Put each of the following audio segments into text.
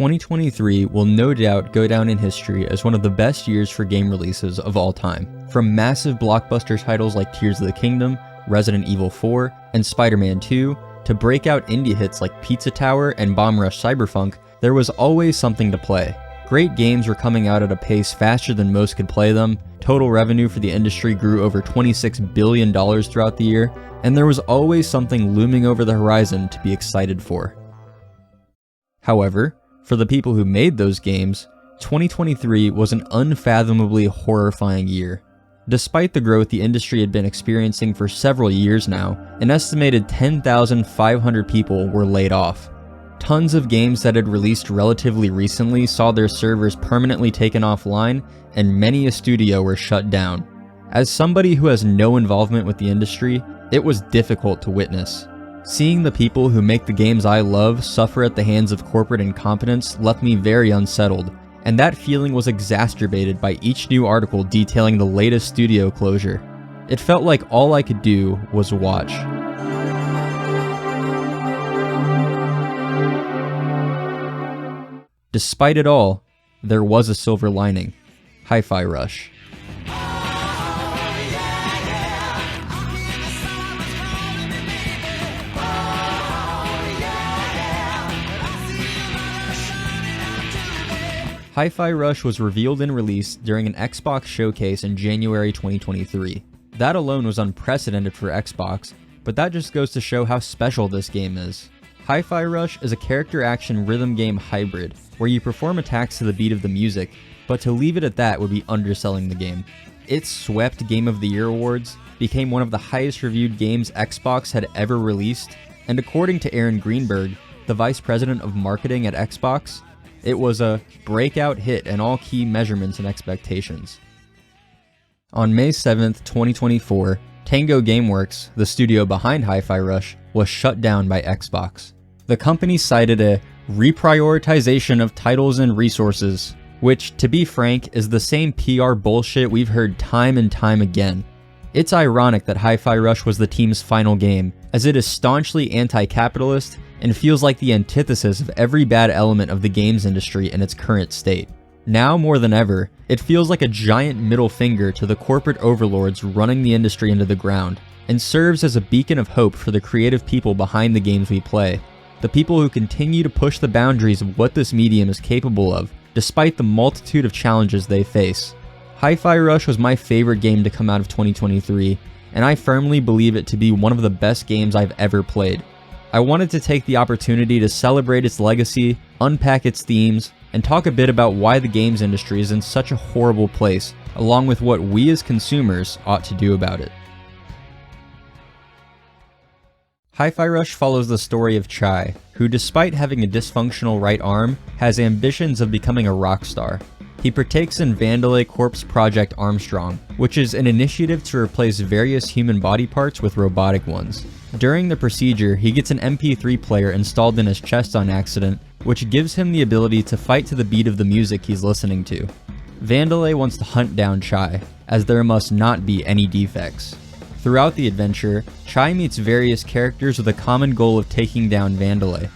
2023 will no doubt go down in history as one of the best years for game releases of all time. From massive blockbuster titles like Tears of the Kingdom, Resident Evil 4, and Spider-Man 2, to breakout indie hits like Pizza Tower and Bomb Rush Cyberpunk, there was always something to play. Great games were coming out at a pace faster than most could play them, total revenue for the industry grew over $26 billion throughout the year, and there was always something looming over the horizon to be excited for. However, for the people who made those games, 2023 was an unfathomably horrifying year. Despite the growth the industry had been experiencing for several years now, an estimated 10,500 people were laid off. Tons of games that had released relatively recently saw their servers permanently taken offline, and many a studio were shut down. As somebody who has no involvement with the industry, it was difficult to witness. Seeing the people who make the games I love suffer at the hands of corporate incompetence left me very unsettled, and that feeling was exacerbated by each new article detailing the latest studio closure. It felt like all I could do was watch. Despite it all, there was a silver lining: Hi-Fi Rush. Hi-Fi Rush was revealed and released during an Xbox showcase in January 2023. That alone was unprecedented for Xbox, but that just goes to show how special this game is. Hi-Fi Rush is a character action rhythm game hybrid, where you perform attacks to the beat of the music, but to leave it at that would be underselling the game. It swept Game of the Year awards, became one of the highest reviewed games Xbox had ever released, and according to Aaron Greenberg, the vice president of marketing at Xbox, it was a breakout hit in all key measurements and expectations. On May 7th, 2024, Tango Gameworks, the studio behind Hi-Fi Rush, was shut down by Xbox. The company cited a reprioritization of titles and resources, which, to be frank, is the same PR bullshit we've heard time and time again. It's ironic that Hi-Fi Rush was the team's final game, as it is staunchly anti-capitalist and feels like the antithesis of every bad element of the games industry in its current state. Now more than ever, it feels like a giant middle finger to the corporate overlords running the industry into the ground, and serves as a beacon of hope for the creative people behind the games we play. The people who continue to push the boundaries of what this medium is capable of, despite the multitude of challenges they face. Hi-Fi Rush was my favorite game to come out of 2023, and I firmly believe it to be one of the best games I've ever played. I wanted to take the opportunity to celebrate its legacy, unpack its themes, and talk a bit about why the games industry is in such a horrible place, along with what we as consumers ought to do about it. Hi-Fi Rush follows the story of Chai, who despite having a dysfunctional right arm, has ambitions of becoming a rock star. He partakes in Vandelay Corp's Project Armstrong, which is an initiative to replace various human body parts with robotic ones. During the procedure, he gets an MP3 player installed in his chest on accident, which gives him the ability to fight to the beat of the music he's listening to. Vandelay wants to hunt down Chai, as there must not be any defects. Throughout the adventure, Chai meets various characters with a common goal of taking down Vandelay.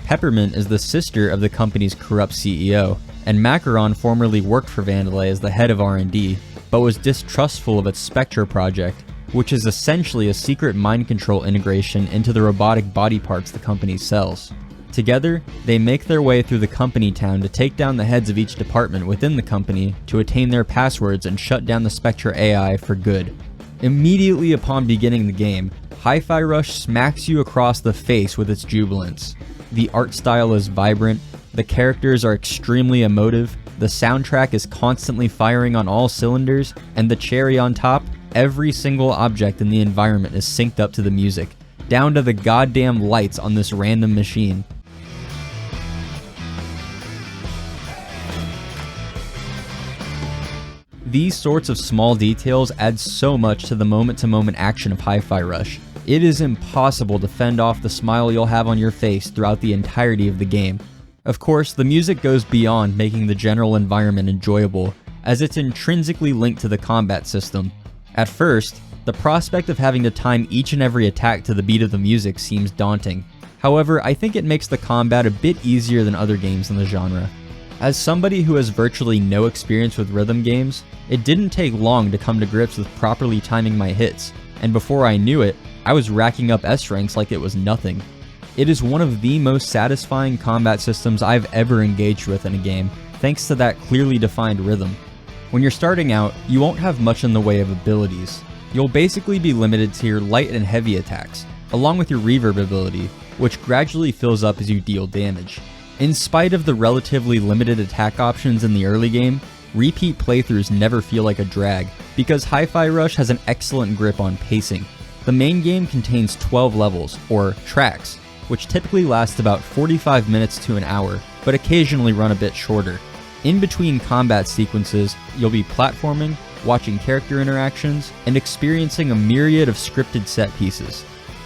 Peppermint is the sister of the company's corrupt CEO, and Macaron formerly worked for Vandelay as the head of R&D, but was distrustful of its Spectra project, which is essentially a secret mind control integration into the robotic body parts the company sells. Together, they make their way through the company town to take down the heads of each department within the company to attain their passwords and shut down the Spectra AI for good. Immediately upon beginning the game, Hi-Fi Rush smacks you across the face with its jubilance. The art style is vibrant, the characters are extremely emotive, the soundtrack is constantly firing on all cylinders, and the cherry on top, every single object in the environment is synced up to the music, down to the goddamn lights on this random machine. These sorts of small details add so much to the moment-to-moment action of Hi-Fi Rush. It is impossible to fend off the smile you'll have on your face throughout the entirety of the game. Of course, the music goes beyond making the general environment enjoyable, as it's intrinsically linked to the combat system. At first, the prospect of having to time each and every attack to the beat of the music seems daunting. However, I think it makes the combat a bit easier than other games in the genre. As somebody who has virtually no experience with rhythm games, it didn't take long to come to grips with properly timing my hits, and before I knew it, I was racking up S ranks like it was nothing. It is one of the most satisfying combat systems I've ever engaged with in a game, thanks to that clearly defined rhythm. When you're starting out, you won't have much in the way of abilities. You'll basically be limited to your light and heavy attacks, along with your reverb ability, which gradually fills up as you deal damage. In spite of the relatively limited attack options in the early game, repeat playthroughs never feel like a drag, because Hi-Fi Rush has an excellent grip on pacing. The main game contains 12 levels, or tracks, which typically last about 45 minutes to an hour, but occasionally run a bit shorter. In between combat sequences, you'll be platforming, watching character interactions, and experiencing a myriad of scripted set pieces.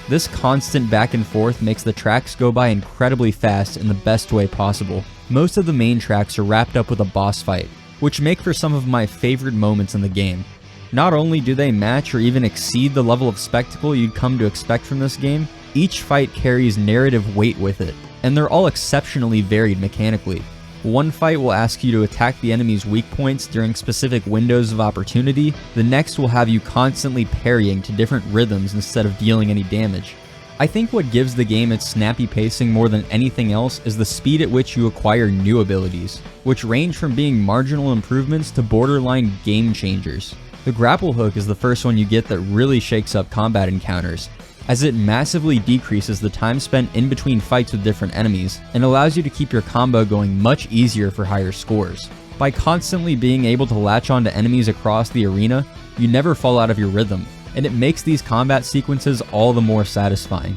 This constant back and forth makes the tracks go by incredibly fast in the best way possible. Most of the main tracks are wrapped up with a boss fight, which make for some of my favorite moments in the game. Not only do they match or even exceed the level of spectacle you'd come to expect from this game, each fight carries narrative weight with it, and they're all exceptionally varied mechanically. One fight will ask you to attack the enemy's weak points during specific windows of opportunity, the next will have you constantly parrying to different rhythms instead of dealing any damage. I think what gives the game its snappy pacing more than anything else is the speed at which you acquire new abilities, which range from being marginal improvements to borderline game changers. The grapple hook is the first one you get that really shakes up combat encounters, as it massively decreases the time spent in between fights with different enemies, and allows you to keep your combo going much easier for higher scores. By constantly being able to latch onto enemies across the arena, you never fall out of your rhythm, and it makes these combat sequences all the more satisfying.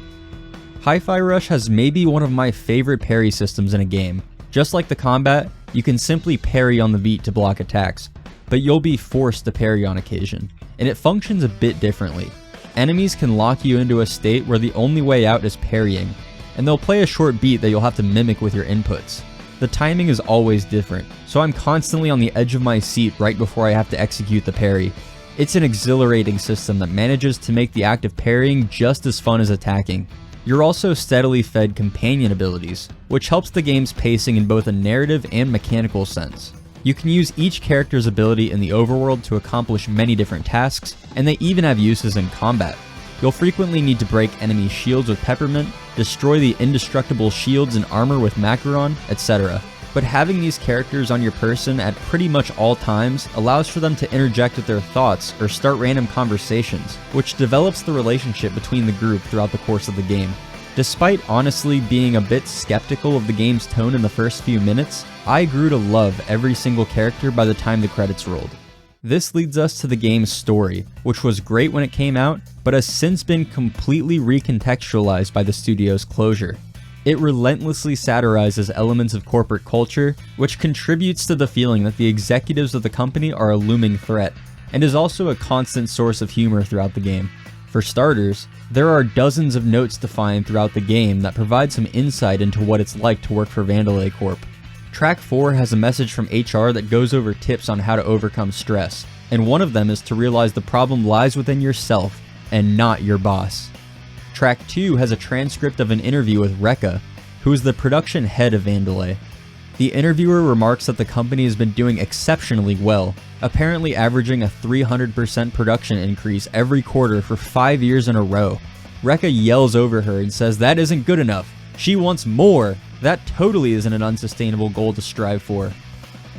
Hi-Fi Rush has maybe one of my favorite parry systems in a game. Just like the combat, you can simply parry on the beat to block attacks, but you'll be forced to parry on occasion, and it functions a bit differently. Enemies can lock you into a state where the only way out is parrying, and they'll play a short beat that you'll have to mimic with your inputs. The timing is always different, so I'm constantly on the edge of my seat right before I have to execute the parry. It's an exhilarating system that manages to make the act of parrying just as fun as attacking. You're also steadily fed companion abilities, which helps the game's pacing in both a narrative and mechanical sense. You can use each character's ability in the overworld to accomplish many different tasks, and they even have uses in combat. You'll frequently need to break enemy shields with Peppermint, destroy the indestructible shields and armor with Macaron, etc. But having these characters on your person at pretty much all times allows for them to interject with their thoughts or start random conversations, which develops the relationship between the group throughout the course of the game. Despite honestly being a bit skeptical of the game's tone in the first few minutes, I grew to love every single character by the time the credits rolled. This leads us to the game's story, which was great when it came out, but has since been completely recontextualized by the studio's closure. It relentlessly satirizes elements of corporate culture, which contributes to the feeling that the executives of the company are a looming threat, and is also a constant source of humor throughout the game. For starters, there are dozens of notes to find throughout the game that provide some insight into what it's like to work for Vandelay Corp. Track 4 has a message from HR that goes over tips on how to overcome stress, and one of them is to realize the problem lies within yourself and not your boss. Track 2 has a transcript of an interview with Rekka, who is the production head of Vandelay. The interviewer remarks that the company has been doing exceptionally well, apparently averaging a 300% production increase every quarter for 5 years in a row. Rekka yells over her and says that isn't good enough. She wants more. That totally isn't an unsustainable goal to strive for.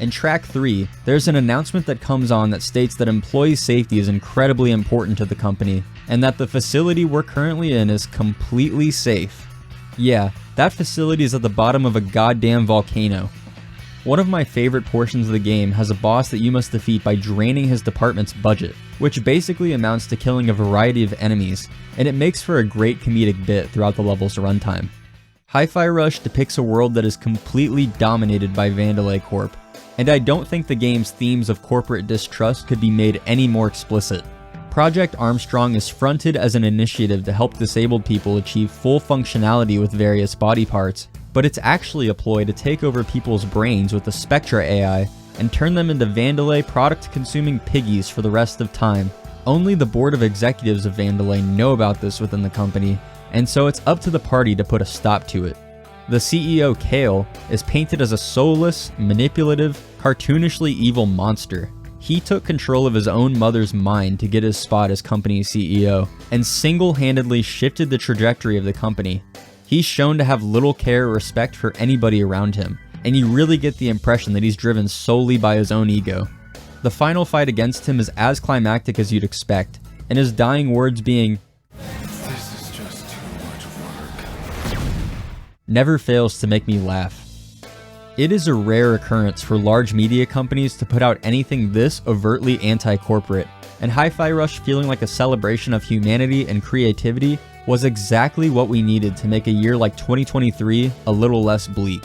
In Track 3, there's an announcement that comes on that states that employee safety is incredibly important to the company, and that the facility we're currently in is completely safe. Yeah, that facility is at the bottom of a goddamn volcano. One of my favorite portions of the game has a boss that you must defeat by draining his department's budget, which basically amounts to killing a variety of enemies, and it makes for a great comedic bit throughout the level's runtime. Hi-Fi Rush depicts a world that is completely dominated by Vandelay Corp, and I don't think the game's themes of corporate distrust could be made any more explicit. Project Armstrong is fronted as an initiative to help disabled people achieve full functionality with various body parts, but it's actually a ploy to take over people's brains with the Spectra AI and turn them into Vandelay product-consuming piggies for the rest of time. Only the board of executives of Vandelay know about this within the company, and so it's up to the party to put a stop to it. The CEO, Kale, is painted as a soulless, manipulative, cartoonishly evil monster. He took control of his own mother's mind to get his spot as company CEO, and single-handedly shifted the trajectory of the company. He's shown to have little care or respect for anybody around him, and you really get the impression that he's driven solely by his own ego. The final fight against him is as climactic as you'd expect, and his dying words being, "This is just too much work," never fails to make me laugh. It is a rare occurrence for large media companies to put out anything this overtly anti-corporate, and Hi-Fi Rush feeling like a celebration of humanity and creativity was exactly what we needed to make a year like 2023 a little less bleak.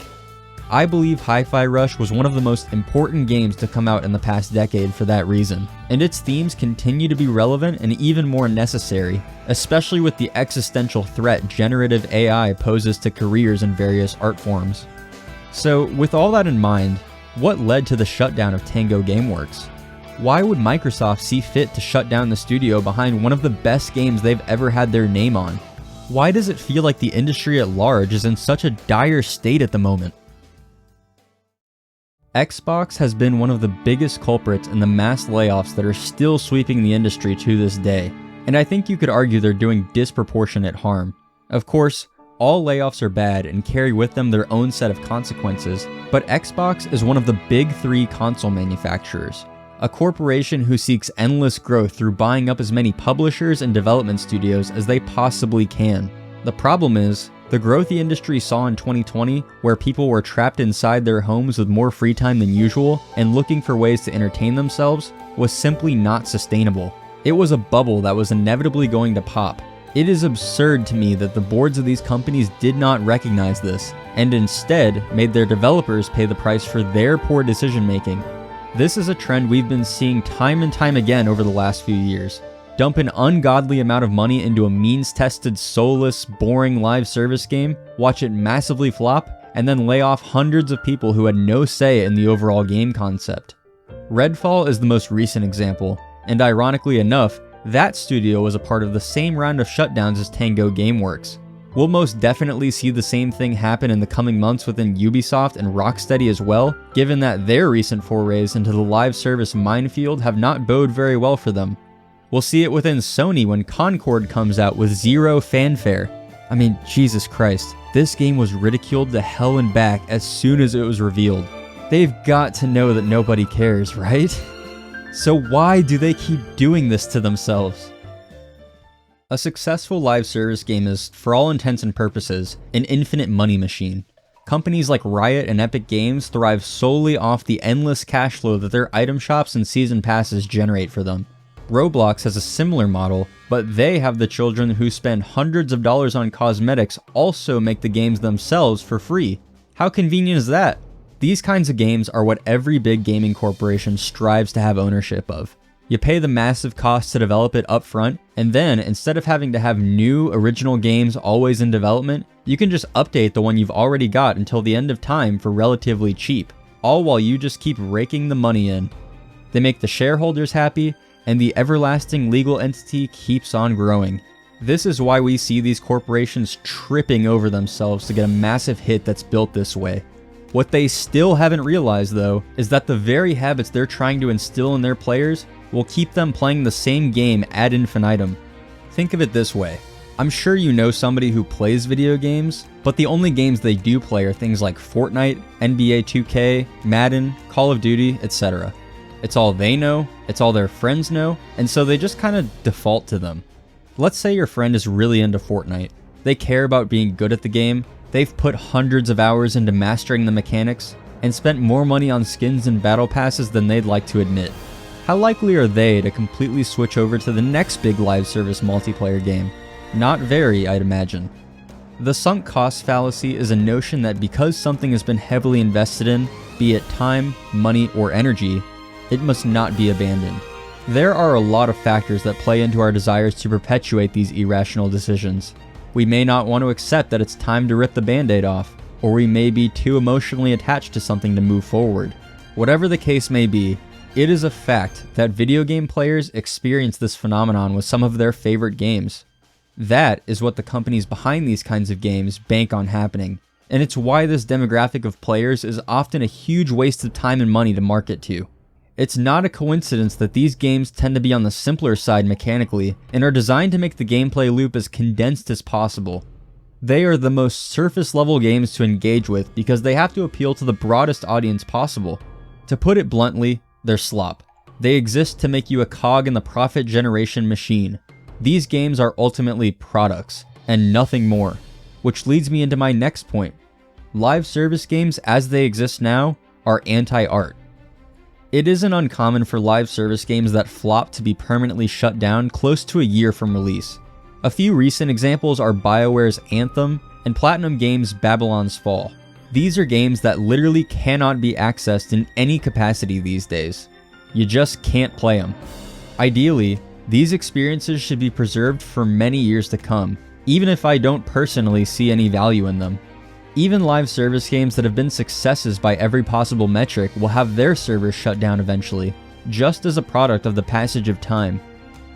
I believe Hi-Fi Rush was one of the most important games to come out in the past decade for that reason, and its themes continue to be relevant and even more necessary, especially with the existential threat generative AI poses to careers in various art forms. So, with all that in mind, what led to the shutdown of Tango Gameworks? Why would Microsoft see fit to shut down the studio behind one of the best games they've ever had their name on? Why does it feel like the industry at large is in such a dire state at the moment? Xbox has been one of the biggest culprits in the mass layoffs that are still sweeping the industry to this day, and I think you could argue they're doing disproportionate harm. Of course, all layoffs are bad and carry with them their own set of consequences, but Xbox is one of the big three console manufacturers, a corporation who seeks endless growth through buying up as many publishers and development studios as they possibly can. The problem is, the growth the industry saw in 2020, where people were trapped inside their homes with more free time than usual and looking for ways to entertain themselves, was simply not sustainable. It was a bubble that was inevitably going to pop. It is absurd to me that the boards of these companies did not recognize this, and instead made their developers pay the price for their poor decision making. This is a trend we've been seeing time and time again over the last few years. Dump an ungodly amount of money into a means-tested, soulless, boring live service game, watch it massively flop, and then lay off hundreds of people who had no say in the overall game concept. Redfall is the most recent example, and ironically enough, that studio was a part of the same round of shutdowns as Tango Gameworks. We'll most definitely see the same thing happen in the coming months within Ubisoft and Rocksteady as well, given that their recent forays into the live service minefield have not boded very well for them. We'll see it within Sony when Concord comes out with zero fanfare. I mean, Jesus Christ, this game was ridiculed to hell and back as soon as it was revealed. They've got to know that nobody cares, right? So why do they keep doing this to themselves? A successful live service game is, for all intents and purposes, an infinite money machine. Companies like Riot and Epic Games thrive solely off the endless cash flow that their item shops and season passes generate for them. Roblox has a similar model, but they have the children who spend hundreds of dollars on cosmetics also make the games themselves for free. How convenient is that? These kinds of games are what every big gaming corporation strives to have ownership of. You pay the massive cost to develop it up front, and then instead of having to have new, original games always in development, you can just update the one you've already got until the end of time for relatively cheap, all while you just keep raking the money in. They make the shareholders happy, and the everlasting legal entity keeps on growing. This is why we see these corporations tripping over themselves to get a massive hit that's built this way. What they still haven't realized, though, is that the very habits they're trying to instill in their players will keep them playing the same game ad infinitum. Think of it this way. I'm sure you know somebody who plays video games, but the only games they do play are things like Fortnite, NBA 2K, Madden, Call of Duty, etc. It's all they know, it's all their friends know, and so they just kind of default to them. Let's say your friend is really into Fortnite. They care about being good at the game, they've put hundreds of hours into mastering the mechanics, and spent more money on skins and battle passes than they'd like to admit. How likely are they to completely switch over to the next big live service multiplayer game? Not very, I'd imagine. The sunk cost fallacy is a notion that because something has been heavily invested in, be it time, money, or energy, it must not be abandoned. There are a lot of factors that play into our desires to perpetuate these irrational decisions. We may not want to accept that it's time to rip the band-aid off, or we may be too emotionally attached to something to move forward. Whatever the case may be, It is a fact that video game players experience this phenomenon with some of their favorite games. That is what the companies behind these kinds of games bank on happening, and it's why this demographic of players is often a huge waste of time and money to market to. It's not a coincidence that these games tend to be on the simpler side mechanically and are designed to make the gameplay loop as condensed as possible. They are the most surface level games to engage with because they have to appeal to the broadest audience possible. To put it bluntly, they're slop. They exist to make you a cog in the profit generation machine. These games are ultimately products, and nothing more. Which leads me into my next point. Live service games as they exist now are anti-art. It isn't uncommon for live service games that flop to be permanently shut down close to a year from release. A few recent examples are BioWare's Anthem and Platinum Games' Babylon's Fall. These are games that literally cannot be accessed in any capacity these days. You just can't play them. Ideally, these experiences should be preserved for many years to come, even if I don't personally see any value in them. Even live service games that have been successes by every possible metric will have their servers shut down eventually, just as a product of the passage of time.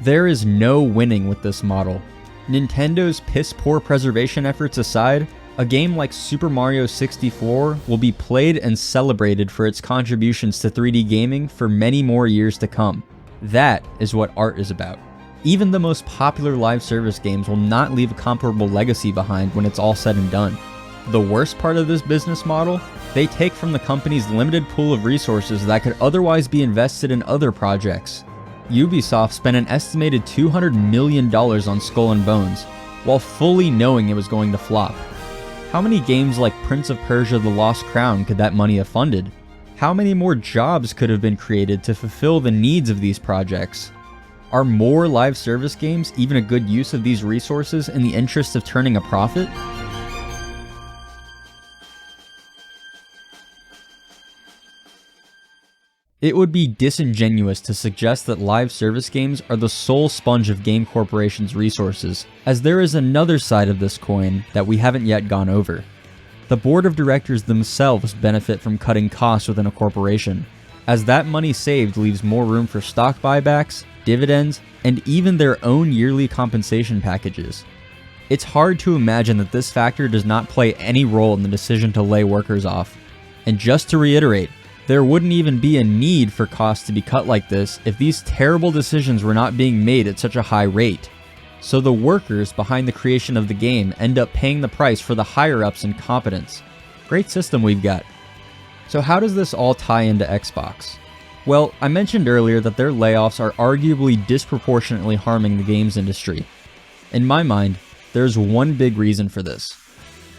There is no winning with this model. Nintendo's piss-poor preservation efforts aside, a game like Super Mario 64 will be played and celebrated for its contributions to 3D gaming for many more years to come. That is what art is about. Even the most popular live service games will not leave a comparable legacy behind when it's all said and done. The worst part of this business model, they take from the company's limited pool of resources that could otherwise be invested in other projects. Ubisoft spent an estimated $200 million on Skull and Bones, while fully knowing it was going to flop. How many games like Prince of Persia: The Lost Crown could that money have funded? How many more jobs could have been created to fulfill the needs of these projects? Are more live service games even a good use of these resources in the interest of turning a profit? It would be disingenuous to suggest that live service games are the sole sponge of game corporations' resources, as there is another side of this coin that we haven't yet gone over. The board of directors themselves benefit from cutting costs within a corporation, as that money saved leaves more room for stock buybacks, dividends, and even their own yearly compensation packages. It's hard to imagine that this factor does not play any role in the decision to lay workers off. And just to reiterate, there wouldn't even be a need for costs to be cut like this if these terrible decisions were not being made at such a high rate. So the workers behind the creation of the game end up paying the price for the higher-ups' incompetence. Great system we've got. So how does this all tie into Xbox? Well, I mentioned earlier that their layoffs are arguably disproportionately harming the games industry. In my mind, there's one big reason for this.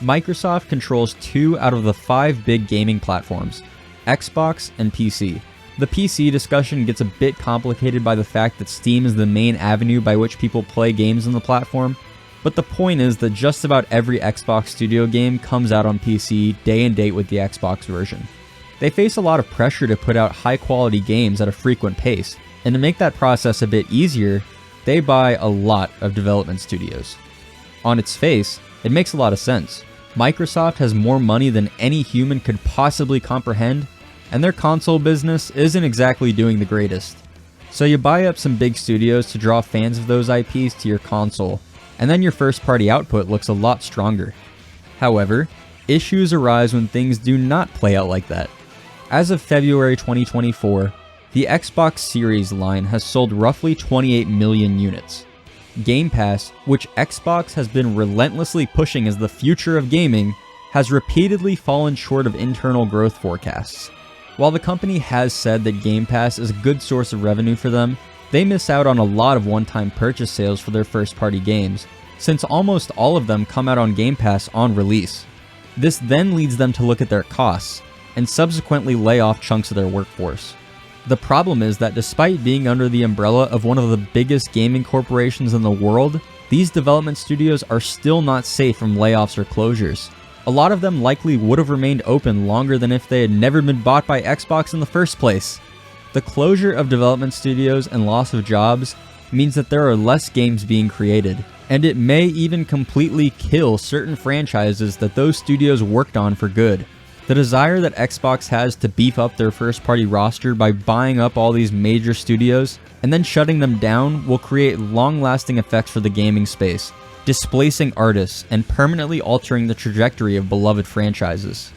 Microsoft controls 2 out of the 5 big gaming platforms, Xbox and PC. The PC discussion gets a bit complicated by the fact that Steam is the main avenue by which people play games on the platform, but the point is that just about every Xbox studio game comes out on PC day and date with the Xbox version. They face a lot of pressure to put out high quality games at a frequent pace, and to make that process a bit easier, they buy a lot of development studios. On its face, it makes a lot of sense. Microsoft has more money than any human could possibly comprehend, and their console business isn't exactly doing the greatest. So you buy up some big studios to draw fans of those IPs to your console, and then your first-party output looks a lot stronger. However, issues arise when things do not play out like that. As of February 2024, the Xbox Series line has sold roughly 28 million units. Game Pass, which Xbox has been relentlessly pushing as the future of gaming, has repeatedly fallen short of internal growth forecasts. While the company has said that Game Pass is a good source of revenue for them, they miss out on a lot of one-time purchase sales for their first-party games, since almost all of them come out on Game Pass on release. This then leads them to look at their costs, and subsequently lay off chunks of their workforce. The problem is that despite being under the umbrella of one of the biggest gaming corporations in the world, these development studios are still not safe from layoffs or closures. A lot of them likely would have remained open longer than if they had never been bought by Xbox in the first place. The closure of development studios and loss of jobs means that there are less games being created, and it may even completely kill certain franchises that those studios worked on for good. The desire that Xbox has to beef up their first-party roster by buying up all these major studios and then shutting them down will create long-lasting effects for the gaming space, displacing artists and permanently altering the trajectory of beloved franchises.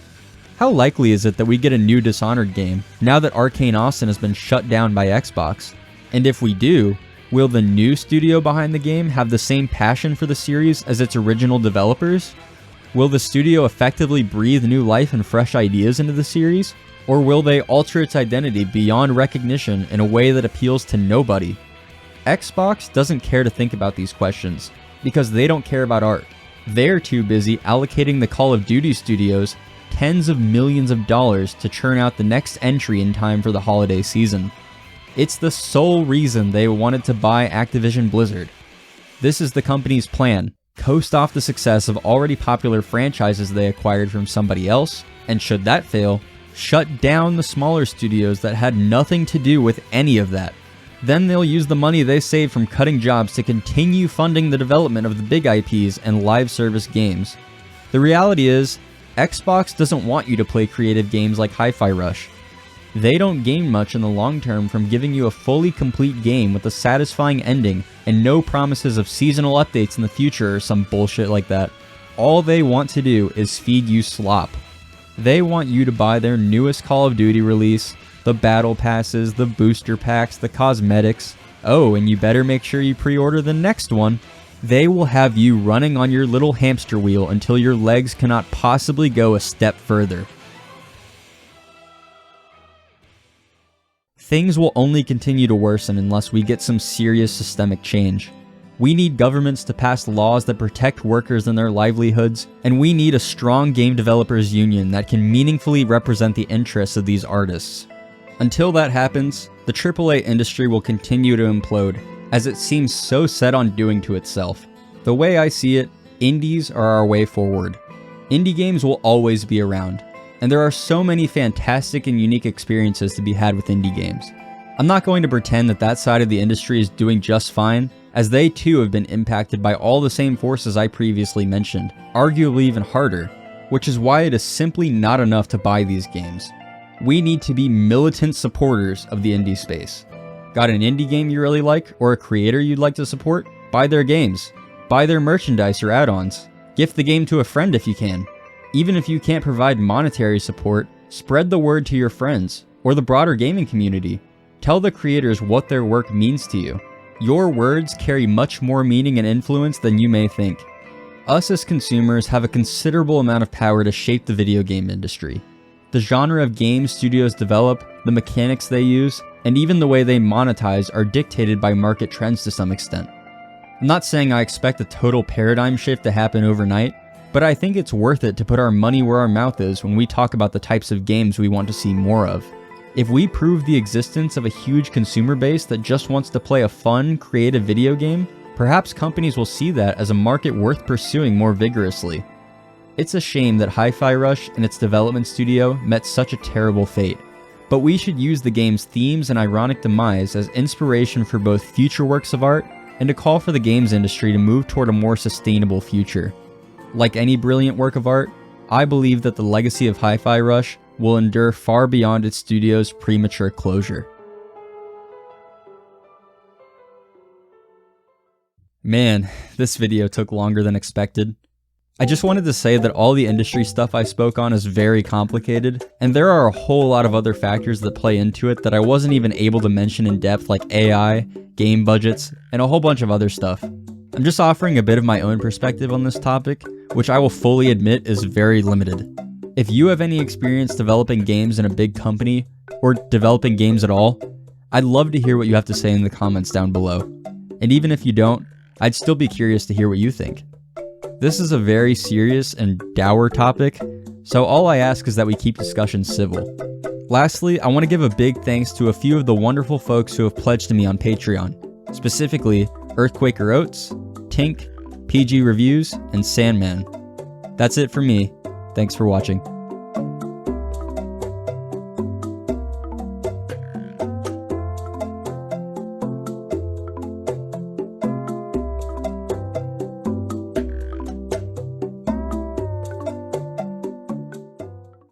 How likely is it that we get a new Dishonored game now that Arcane Austin has been shut down by Xbox? And if we do, will the new studio behind the game have the same passion for the series as its original developers? Will the studio effectively breathe new life and fresh ideas into the series? Or will they alter its identity beyond recognition in a way that appeals to nobody? Xbox doesn't care to think about these questions, because they don't care about art. They're too busy allocating the Call of Duty studios tens of millions of dollars to churn out the next entry in time for the holiday season. It's the sole reason they wanted to buy Activision Blizzard. This is the company's plan: coast off the success of already popular franchises they acquired from somebody else, and should that fail, shut down the smaller studios that had nothing to do with any of that. Then they'll use the money they saved from cutting jobs to continue funding the development of the big IPs and live service games. The reality is, Xbox doesn't want you to play creative games like Hi-Fi Rush. They don't gain much in the long term from giving you a fully complete game with a satisfying ending and no promises of seasonal updates in the future or some bullshit like that. All they want to do is feed you slop. They want you to buy their newest Call of Duty release, the battle passes, the booster packs, the cosmetics. Oh, and you better make sure you pre-order the next one. They will have you running on your little hamster wheel until your legs cannot possibly go a step further. Things will only continue to worsen unless we get some serious systemic change. We need governments to pass laws that protect workers and their livelihoods, and we need a strong game developers union that can meaningfully represent the interests of these artists. Until that happens, the AAA industry will continue to implode, as it seems so set on doing to itself. The way I see it, indies are our way forward. Indie games will always be around, and there are so many fantastic and unique experiences to be had with indie games. I'm not going to pretend that that side of the industry is doing just fine, as they too have been impacted by all the same forces I previously mentioned, arguably even harder, which is why it is simply not enough to buy these games. We need to be militant supporters of the indie space. Got an indie game you really like, or a creator you'd like to support? Buy their games. Buy their merchandise or add-ons. Gift the game to a friend if you can. Even if you can't provide monetary support, spread the word to your friends, or the broader gaming community. Tell the creators what their work means to you. Your words carry much more meaning and influence than you may think. Us as consumers have a considerable amount of power to shape the video game industry. The genre of games studios develop, the mechanics they use, and even the way they monetize are dictated by market trends to some extent. I'm not saying I expect a total paradigm shift to happen overnight, but I think it's worth it to put our money where our mouth is when we talk about the types of games we want to see more of. If we prove the existence of a huge consumer base that just wants to play a fun, creative video game, perhaps companies will see that as a market worth pursuing more vigorously. It's a shame that Hi-Fi Rush and its development studio met such a terrible fate, but we should use the game's themes and ironic demise as inspiration for both future works of art and to call for the games industry to move toward a more sustainable future. Like any brilliant work of art, I believe that the legacy of Hi-Fi Rush will endure far beyond its studio's premature closure. Man, this video took longer than expected. I just wanted to say that all the industry stuff I spoke on is very complicated, and there are a whole lot of other factors that play into it that I wasn't even able to mention in depth, like AI, game budgets, and a whole bunch of other stuff. I'm just offering a bit of my own perspective on this topic, which I will fully admit is very limited. If you have any experience developing games in a big company, or developing games at all, I'd love to hear what you have to say in the comments down below. And even if you don't, I'd still be curious to hear what you think. This is a very serious and dour topic, so all I ask is that we keep discussions civil. Lastly, I want to give a big thanks to a few of the wonderful folks who have pledged to me on Patreon, specifically Earthquaker Oats, Tink, PG Reviews, and Sandman. That's it for me. Thanks for watching.